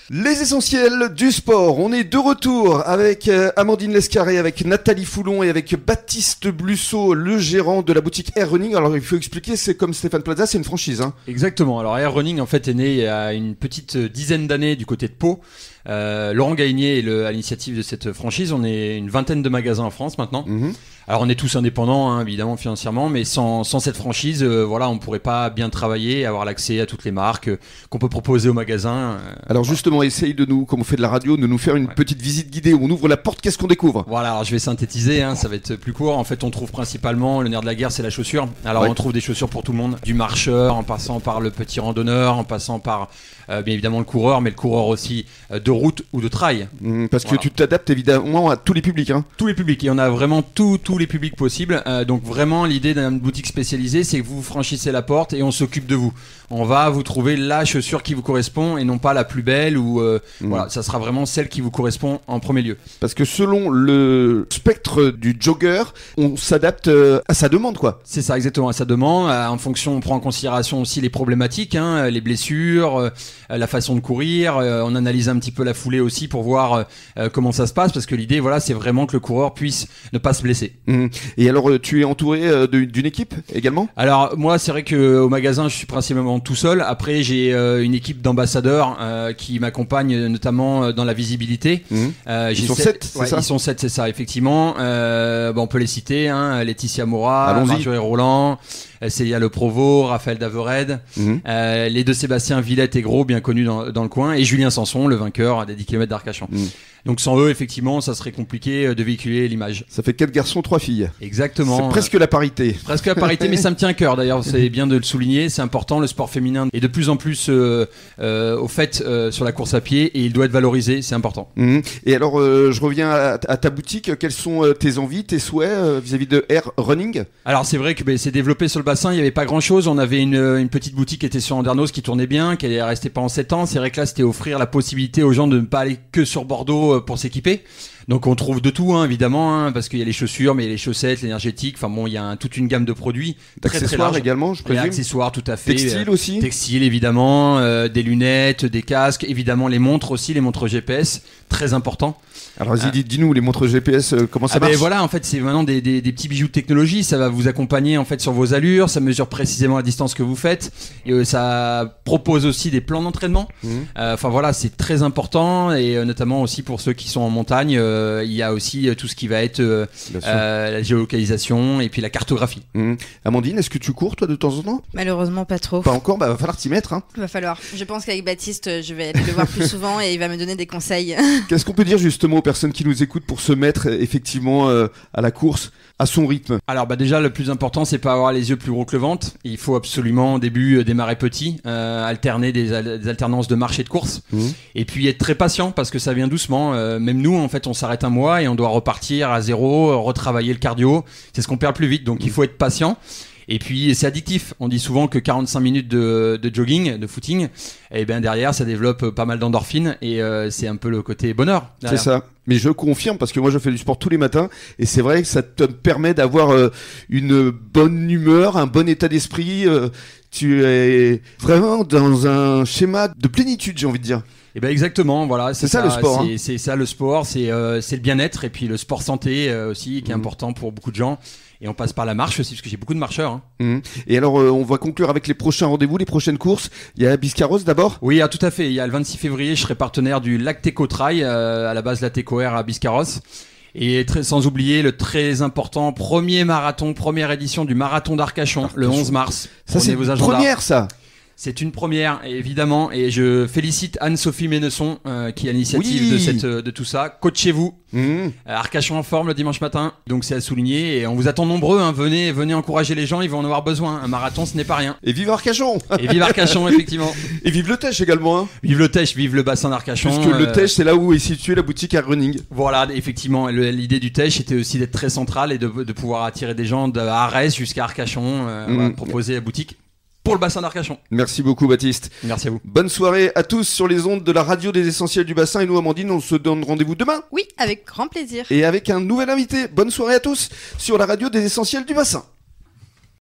Les essentiels du sport, on est de retour avec Amandine Lescarré, avec Nathalie Foulon et avec Baptiste Blusseau, le gérant de la boutique Air Running. Alors il faut expliquer, c'est comme Stéphane Plaza, c'est une franchise. Exactement, alors Air Running en fait est né il y a une petite dizaine d'années du côté de Pau. Laurent Gagné est à l'initiative de cette franchise, on est une vingtaine de magasins en France maintenant. Alors on est tous indépendants évidemment financièrement, mais sans cette franchise, on ne pourrait pas bien travailler, avoir l'accès à toutes les marques qu'on peut proposer aux magasins. Alors justement, essaye de nous, comme on fait de la radio, de nous faire une petite visite guidée où on ouvre la porte, qu'est-ce qu'on découvre? Voilà, alors je vais synthétiser, ça va être plus court. En fait, on trouve principalement, le nerf de la guerre, c'est la chaussure. Alors on trouve des chaussures pour tout le monde, du marcheur, en passant par le petit randonneur, en passant par bien évidemment le coureur, mais le coureur aussi de route ou de trail. Parce que tu t'adaptes évidemment à tous les publics. Tous les publics, et on a vraiment tous les publics possibles. Donc vraiment, l'idée d'une boutique spécialisée, c'est que vous franchissez la porte et on s'occupe de vous. On va vous trouver la chaussure qui vous correspond et non pas la plus belle ou voilà, ça sera vraiment celle qui vous correspond en premier lieu. Parce que selon le spectre du jogger, on s'adapte à sa demande, quoi. C'est ça, exactement, à sa demande. En fonction, on prend en considération aussi les problématiques, les blessures, la façon de courir. On analyse un petit peu la foulée aussi pour voir comment ça se passe, parce que l'idée, c'est vraiment que le coureur puisse ne pas se blesser. Et alors, tu es entouré d'une équipe également? Alors moi, c'est vrai qu'au magasin, je suis principalement tout seul. Après, j'ai une équipe d'ambassadeurs qui m'accompagnent notamment dans la visibilité. Ils sont 7, c'est ça? Ils sont 7, c'est ça, effectivement. On peut les citer, Laetitia Moura, Marjorie Roland, Célia Le Provost, Raphaël Davered, les deux Sébastien Villette et Gros, bien connus dans le coin, et Julien Sanson, le vainqueur des 10 km d'Arcachon. Donc sans eux, effectivement, ça serait compliqué de véhiculer l'image. Ça fait 4 garçons, 3 filles. Exactement. C'est presque la parité. Presque la parité, mais ça me tient à cœur d'ailleurs, c'est bien de le souligner, c'est important, le sport féminin est de plus en plus au fait sur la course à pied, et il doit être valorisé, c'est important. Et alors, je reviens à ta boutique, quelles sont tes envies, tes souhaits vis-à-vis de Air Running? Alors c'est vrai que c'est développé sur le bassin, il n'y avait pas grand chose, on avait une petite boutique qui était sur Andernos qui tournait bien, qui est restée pendant 7 ans, c'est vrai que là c'était offrir la possibilité aux gens de ne pas aller que sur Bordeaux pour s'équiper. Donc on trouve de tout évidemment, parce qu'il y a les chaussures, mais il y a les chaussettes, l'énergétique, il y a toute une gamme de produits. D'accessoires également, je présume. Accessoires, tout à fait. Textile aussi. Textile évidemment, des lunettes, des casques, évidemment les montres aussi, les montres GPS, très important. Alors vas-y, dis-nous les montres GPS, comment ça marche? En fait c'est maintenant des petits bijoux de technologie, ça va vous accompagner en fait sur vos allures, ça mesure précisément la distance que vous faites, et ça propose aussi des plans d'entraînement. C'est très important, et notamment aussi pour ceux qui sont en montagne, il y a aussi tout ce qui va être la géolocalisation et puis la cartographie. Amandine, est-ce que tu cours toi de temps en temps? Malheureusement pas trop. Pas encore, va falloir t'y mettre. Va falloir. Je pense qu'avec Baptiste, je vais aller le voir plus souvent et il va me donner des conseils. Qu'est-ce qu'on peut dire justement aux personnes qui nous écoutent pour se mettre effectivement à la course à son rythme? Alors déjà le plus important, c'est pas avoir les yeux plus gros que le ventre. Il faut absolument au début démarrer petit, alterner des alternances de marche et de course, et puis être très patient parce que ça vient doucement. Même nous en fait on s'arrête un mois et on doit repartir à zéro, retravailler le cardio, c'est ce qu'on perd plus vite, donc il faut être patient. Et puis c'est addictif, on dit souvent que 45 minutes de jogging, de footing, et bien derrière ça développe pas mal d'endorphines, et c'est un peu le côté bonheur derrière. C'est ça, mais je confirme parce que moi je fais du sport tous les matins, et c'est vrai que ça te permet d'avoir une bonne humeur, un bon état d'esprit, tu es vraiment dans un schéma de plénitude, j'ai envie de dire. Et exactement, voilà, c'est ça le sport. C'est ça le sport, c'est le bien-être, et puis le sport santé aussi qui est important pour beaucoup de gens. Et on passe par la marche aussi, parce que j'ai beaucoup de marcheurs. Et alors, on va conclure avec les prochains rendez-vous, les prochaines courses. Il y a Biscarrosse d'abord? Oui, tout à fait. Il y a le 26 février, je serai partenaire du Lacteco Trail, à la base Lacteco Air à Biscarrosse. Et sans oublier le très important première édition du marathon d'Arcachon, le 11 mars. Ça, c'est une première, ça. C'est une première, évidemment, et je félicite Anne-Sophie Ménesson qui est à l'initiative de tout ça. Coachez-vous. Arcachon en forme le dimanche matin, donc c'est à souligner, et on vous attend nombreux, venez encourager les gens, ils vont en avoir besoin. Un marathon, ce n'est pas rien. Et vive Arcachon. Et vive Arcachon, effectivement. Et vive le Tèche également. Vive le Tèche, vive le bassin d'Arcachon. Puisque le Tèche, c'est là où est située la boutique Air Running. Voilà, effectivement, l'idée du Tèche était aussi d'être très centrale et de pouvoir attirer des gens de Arès jusqu'à Arcachon, proposer la boutique pour le bassin d'Arcachon. Merci beaucoup Baptiste. Merci à vous. Bonne soirée à tous sur les ondes de la radio des essentiels du bassin, et nous Amandine, on se donne rendez-vous demain. Oui, avec grand plaisir. Et avec un nouvel invité. Bonne soirée à tous sur la radio des essentiels du bassin.